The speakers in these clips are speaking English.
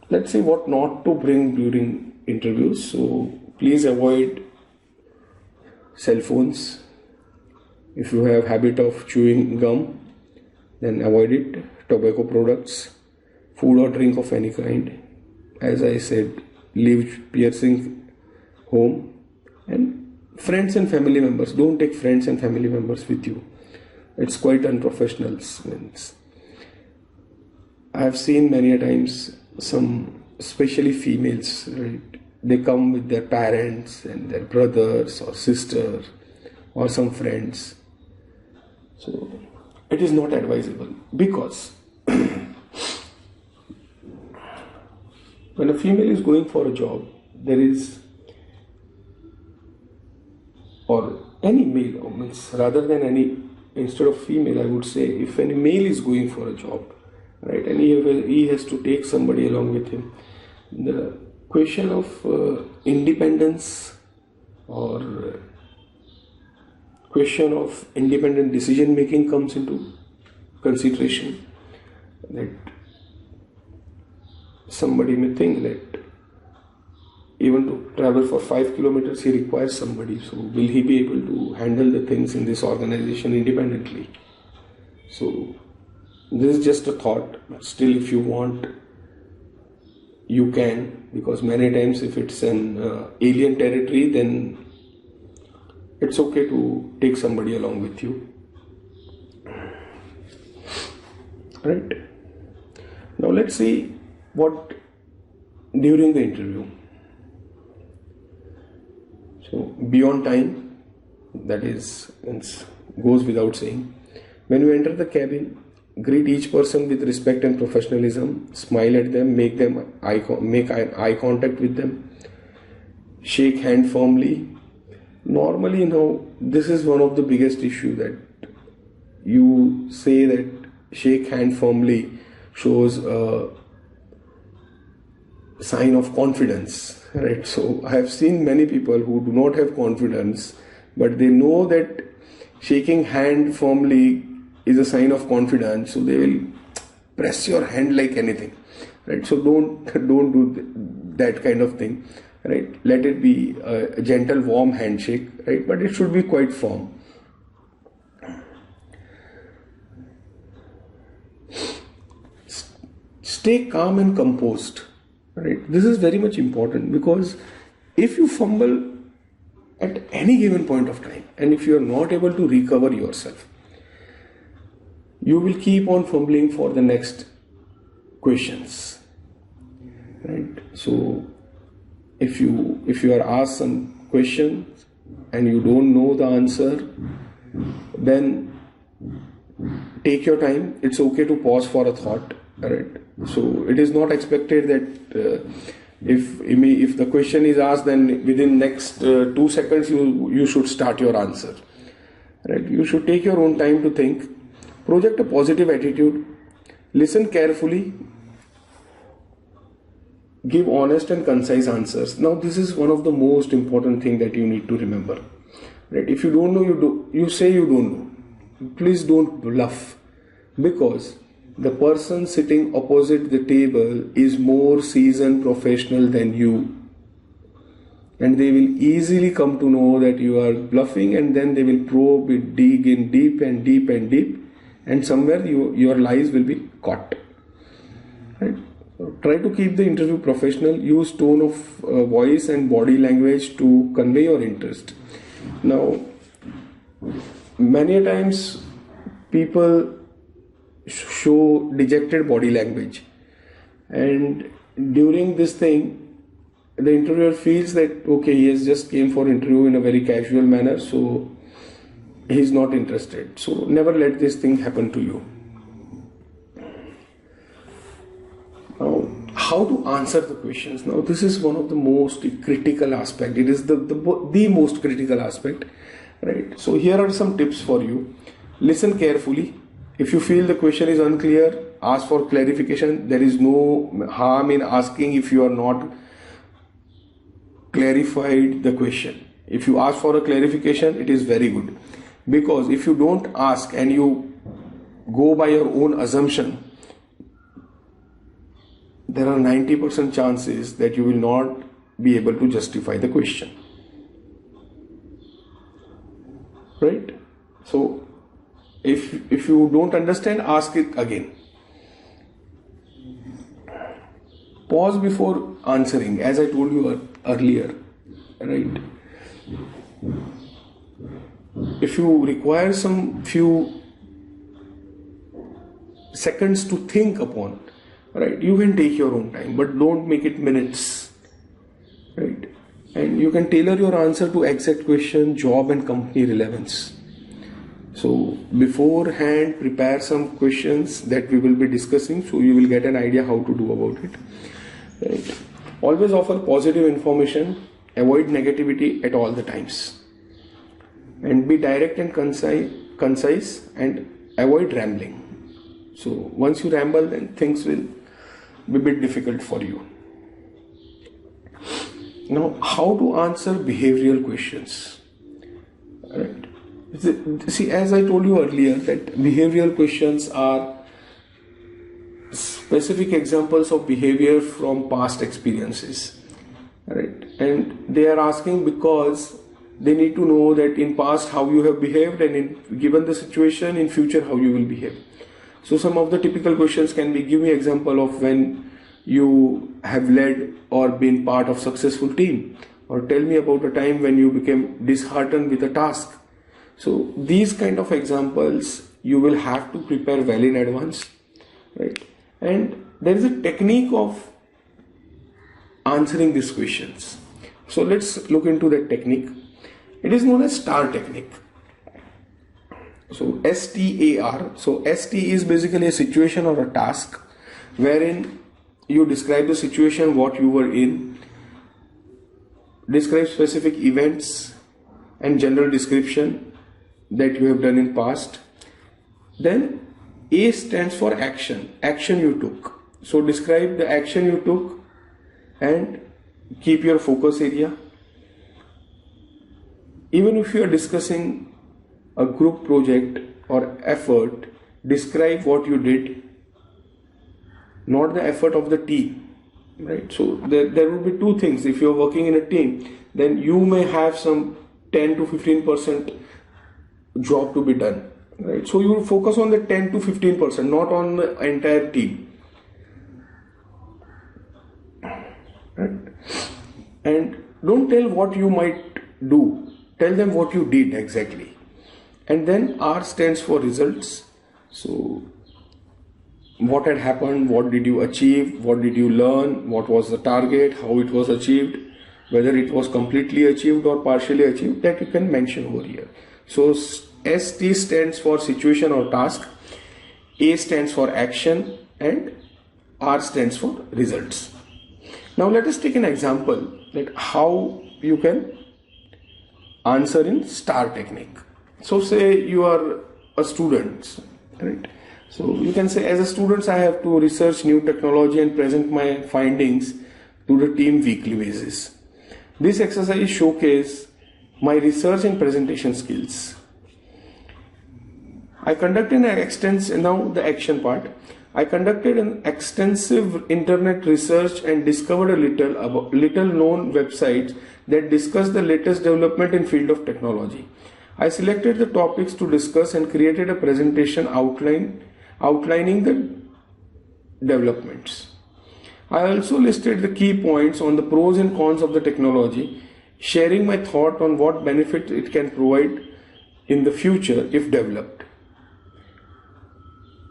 let's see what not to bring during interviews. So please avoid cell phones. If you have habit of chewing gum, then avoid it. Tobacco products, food or drink of any kind. As I said, leave piercing home. And friends and family members, don't take friends and family members with you. It's quite unprofessional. I have seen many a times some, especially females, right? They come with their parents and their brothers or sisters or some friends. So it is not advisable, because when a female is going for a job, there is, or any male, or means rather than any, instead of female, I would say, if any male is going for a job, right, and he has to take somebody along with him, the question of independence or question of independent decision making comes into consideration. That somebody may think that even to travel for 5 kilometers he requires somebody, so will he be able to handle the things in this organization independently? So this is just a thought, but still, if you want, you can, because many times if it's an alien territory, then it's okay to take somebody along with you. Right? Now let's see what during the interview. So be on time, that is, goes without saying. When you enter the cabin, greet each person with respect and professionalism. Smile at them, make eye contact with them. Shake hand firmly. Normally, this is one of the biggest issue, that you say that shake hand firmly shows a sign of confidence, right? So I have seen many people who do not have confidence, but they know that shaking hand firmly is a sign of confidence, so they will press your hand like anything, right? So don't do that kind of thing, right? Let it be a gentle, warm handshake, right? But it should be quite firm. Stay calm and composed, right? This is very much important, because if you fumble at any given point of time, and if you are not able to recover yourself, you will keep on fumbling for the next questions, right? So if you are asked some questions and you don't know the answer, then take your time. It's okay to pause for a thought, right? So it is not expected that if the question is asked, then within next 2 seconds you should start your answer, right? You should take your own time to think. Project a positive attitude. Listen carefully. Give honest and concise answers. Now, this is one of the most important thing that you need to remember, right? If you don't know, you say you don't know. Please don't bluff, because the person sitting opposite the table is more seasoned professional than you, and they will easily come to know that you are bluffing, and then they will probe it, dig in deep and deep and deep, and somewhere your lies will be caught, right? So try to keep the interview professional. Use tone of voice and body language to convey your interest. Now, many times people show dejected body language, and during this thing the interviewer feels that okay, he has just came for interview in a very casual manner, so he's not interested. So never let this thing happen to you. Now, how to answer the questions? Now, this is one of the most critical aspect. It is the most critical aspect, right? So here are some tips for you. Listen carefully. If you feel the question is unclear, ask for clarification. There is no harm in asking if you are not clarified the question. If you ask for a clarification, it is very good. Because if you don't ask and you go by your own assumption, there are 90% chances that you will not be able to justify the question. Right? So if you don't understand, ask it again. Pause before answering, as I told you earlier. Right? If you require some few seconds to think upon, right, you can take your own time, but don't make it minutes. Right? And you can tailor your answer to exact question, job and company relevance. So beforehand, prepare some questions that we will be discussing, so you will get an idea how to do about it. Right? Always offer positive information, avoid negativity at all the times, and be direct and concise, and avoid rambling. So once you ramble, then things will be a bit difficult for you. Now, how to answer behavioral questions? Right? See, as I told you earlier, that behavioral questions are specific examples of behavior from past experiences. Right? And they are asking because they need to know that in past how you have behaved, and given the situation, in future how you will behave. So some of the typical questions can be: give me example of when you have led or been part of successful team, or tell me about a time when you became disheartened with a task. So these kind of examples you will have to prepare well in advance, right? And there is a technique of answering these questions. So let's look into that technique. It is known as STAR technique. So STAR. So ST is basically a situation or a task wherein you describe the situation, what you were in, describe specific events and general description that you have done in past. Then A stands for action, action you took. So describe the action you took and keep your focus area. Even if you are discussing a group project or effort, describe what you did, not the effort of the team, right? So there will be two things. If you are working in a team, then you may have some 10 to 15% job to be done, right? So you will focus on the 10 to 15%, not on the entire team, right? And don't tell what you might do, tell them what you did exactly. And then R stands for results. So what had happened, what did you achieve, what did you learn, what was the target, how it was achieved, whether it was completely achieved or partially achieved, that you can mention over here. So ST stands for situation or task, A stands for action, and R stands for results. Now let us take an example that how you can answer in STAR technique. So say you are a student, right? So you can say, as a student, I have to research new technology and present my findings to the team weekly basis. This exercise showcases my research and presentation skills. I conducted an extensive, now the action part. I conducted an extensive internet research and discovered a little known websites that discuss the latest development in field of technology. I selected the topics to discuss and created a presentation outlining the developments. I also listed the key points on the pros and cons of the technology, sharing my thought on what benefit it can provide in the future if developed.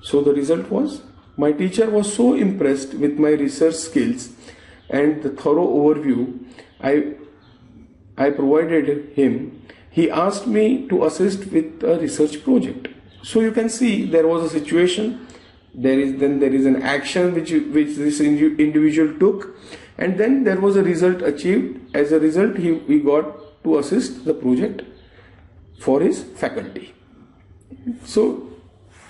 So the result was, my teacher was so impressed with my research skills and the thorough overview I provided him, he asked me to assist with a research project. So you can see there was a situation, there is an action which this individual took, and then there was a result achieved. As a result, he got to assist the project for his faculty. So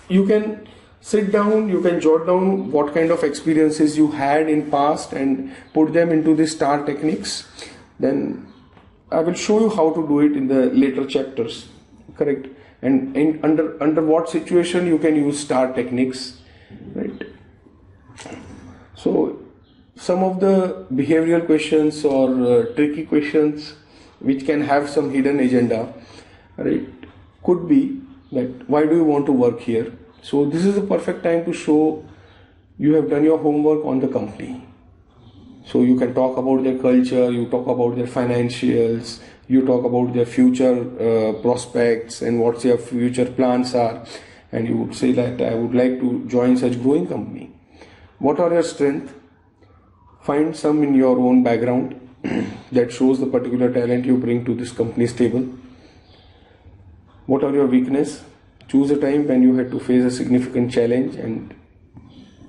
you can sit down, you can jot down what kind of experiences you had in past and put them into the STAR techniques. Then I will show you how to do it in the later chapters, correct? And under what situation you can use STAR techniques, right? So some of the behavioral questions or tricky questions which can have some hidden agenda, right, could be that why do you want to work here? So this is the perfect time to show you have done your homework on the company. So you can talk about their culture, you talk about their financials, you talk about their future prospects and what their future plans are, and you would say that I would like to join such growing company. What are your strengths? Find some in your own background that shows the particular talent you bring to this company's table. What are your weaknesses? Choose a time when you had to face a significant challenge and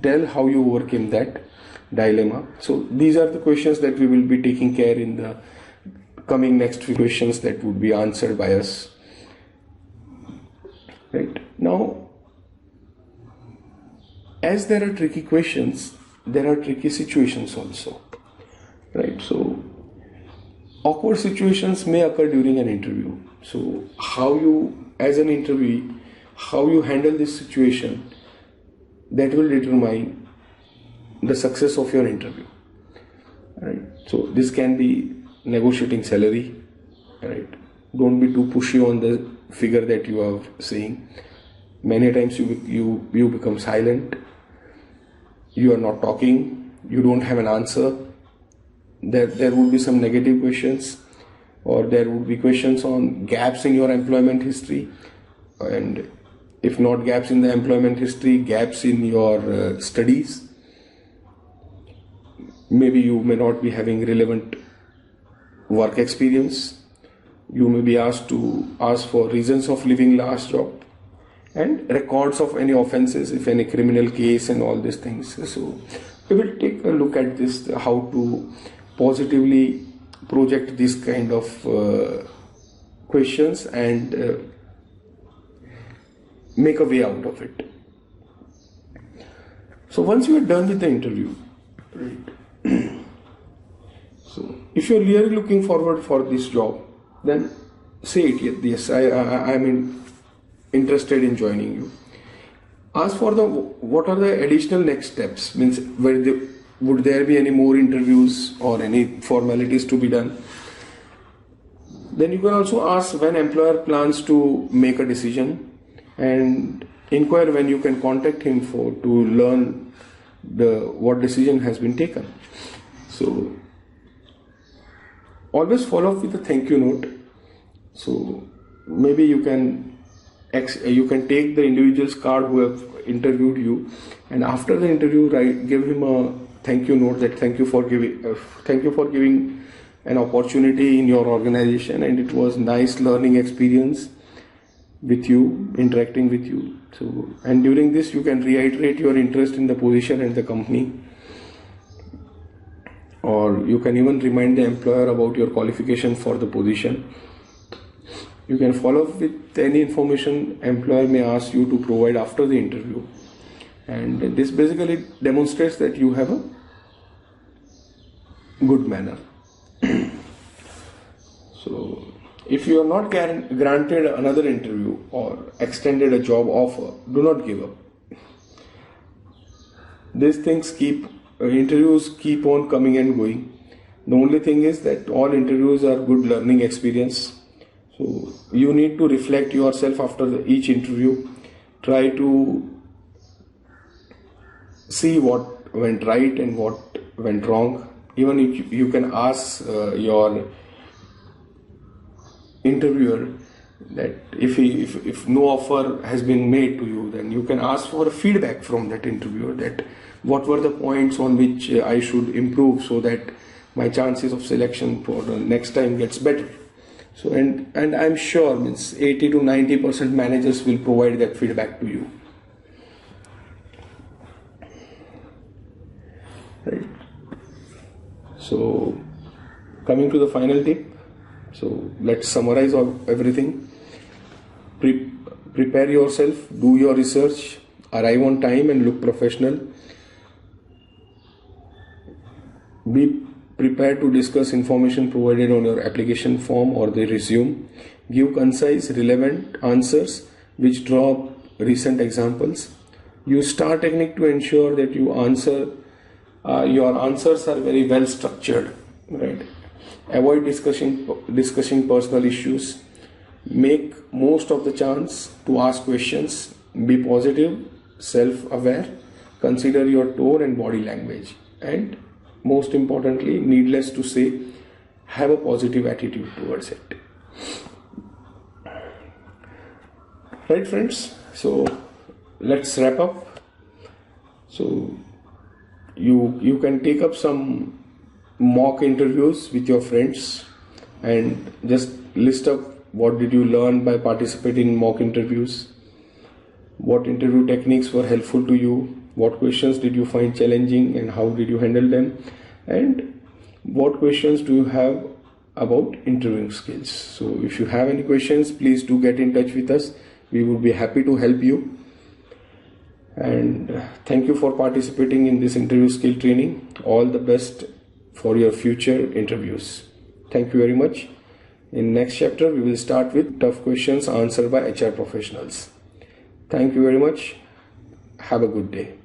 tell how you overcame that dilemma. So these are the questions that we will be taking care in the coming next few questions that would be answered by us. Right. Now, as there are tricky questions, there are tricky situations also. Right. So awkward situations may occur during an interview. So how you, as an interviewee, how you handle this situation, that will determine the success of your interview. Right. So this can be negotiating salary. Right. Don't be too pushy on the figure that you are saying. Many times you become silent. You are not talking. You don't have an answer. There would be some negative questions, or there would be questions on gaps in your employment history, and if not gaps in the employment history, gaps in your studies. Maybe you may not be having relevant work experience. You may be asked for reasons of leaving last job and records of any offenses, if any criminal case and all these things. So we will take a look at this, how to positively project this kind of questions and make a way out of it. So once you are done with the interview, right? So if you are really looking forward for this job, then say it, yes, I'm interested in joining you. Ask for what are the additional next steps, means would there be any more interviews or any formalities to be done. Then you can also ask when employer plans to make a decision, and inquire when you can contact him to learn what decision has been taken. So always follow up with a thank you note. So maybe you can take the individual's card who have interviewed you, and after the interview, give him a thank you note that thank you for giving an opportunity in your organization, and it was nice learning experience with you, interacting with you. So, and during this you can reiterate your interest in the position and the company, or you can even remind the employer about your qualification for the position. You can follow up with any information employer may ask you to provide after the interview, and this basically demonstrates that you have a good manner. So if you are not granted another interview or extended a job offer, do not give up. These things interviews keep on coming and going. The only thing is that all interviews are good learning experience. So you need to reflect yourself after each interview. Try to see what went right and what went wrong. Even if you can ask your interviewer that if no offer has been made to you, then you can ask for a feedback from that interviewer, that what were the points on which I should improve so that my chances of selection for the next time gets better. So and I'm sure 80 to 90% managers will provide that feedback to you. Right. So coming to the final tip. So let's summarize everything. Prepare yourself, do your research, arrive on time and look professional. Be prepared to discuss information provided on your application form or the resume. Give concise, relevant answers which draw up recent examples. Use STAR technique to ensure that you answer your answers are very well structured, right? Avoid discussing personal issues. Make most of the chance to ask questions. Be positive, self-aware. Consider your tone and body language. And most importantly, needless to say, have a positive attitude towards it. Right, friends? So let's wrap up. So you can take up some mock interviews with your friends and just list up what did you learn by participating in mock interviews, what interview techniques were helpful to you, what questions did you find challenging and how did you handle them, and what questions do you have about interviewing skills. So if you have any questions, please do get in touch with us. We would be happy to help you. And thank you for participating in this interview skill training. All the best for your future interviews. Thank you very much. In next chapter, we will start with tough questions answered by HR professionals. Thank you very much. Have a good day.